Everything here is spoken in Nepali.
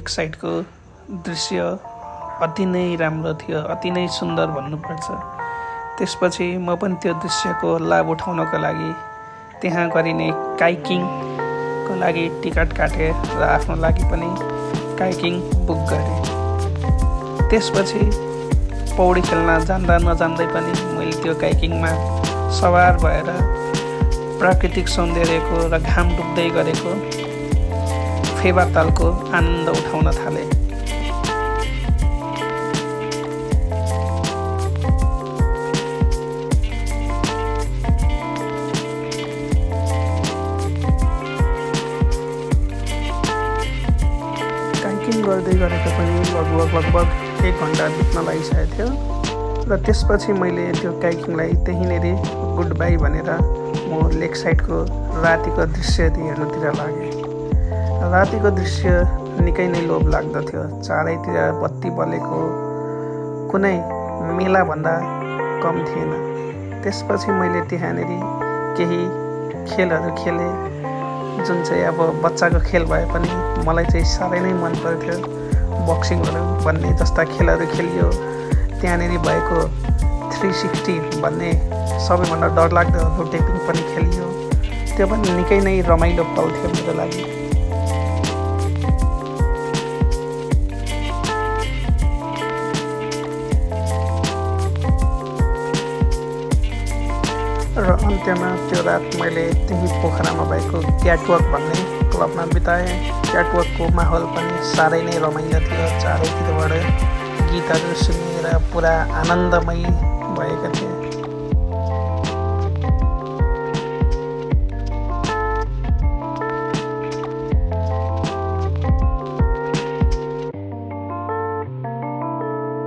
लेक साइडको दृश्य अति नै राम्रो थियो, अति नै सुन्दर भन्नुपर्छ। त्यसपछि म पनि त्यो दृश्यको लाभ उठाउनको लागि त्यहाँ गरिने काइकिङको लागि टिकट काटेँ र आफ्नो लागि पनि काइकिङ बुक गरेँ। त्यसपछि पौडी खेल्न जान्दा नजान्दै पनि मैले त्यो काइकिङमा सवार भएर प्राकृतिक सौन्दर्यको र घाम डुब्दै गरेको फेवातालको आनन्द उठाउन थालेँ। काइकिङ गर्दै गरेको पनि लगभग 1 घन्टा बित्न लागिसकेको थियो र त्यसपछि मैले त्यो काइकिङलाई त्यहीँनेरि गुड बाई भनेर म लेक साइडको रातिको दृश्य हेर्नुतिर लागेँ। रातिको दृश्य निकै नै लोभ लाग्दथ्यो। चारैतिर बत्ती बलेको, कुनै मेलाभन्दा कम थिएन। त्यसपछि मैले त्यहाँनेरि केही खेलहरू खेलेँ, जुन चाहिँ अब बच्चाको खेल भए पनि मलाई चाहिँ साह्रै नै मन पर्थ्यो। बक्सिङहरू भन्ने जस्ता खेलहरू खेलियो। त्यहाँनेरि भएको 360 भन्ने सबैभन्दा डरलाग्दो रोटेपिङ पनि खेलियो। त्यो पनि निकै नै रमाइलो पल थियो मेरो लागि। र अन्त्यमा त्यो रात मैले त्यही पोखरामा भएको क्याटवक भन्ने क्लबमा बिताएँ। क्याटवकको माहौल पनि साह्रै नै रमाइलो थियो। चारैतिरबाट गीतहरू सुनेर पुरा आनन्दमय भएको थियो।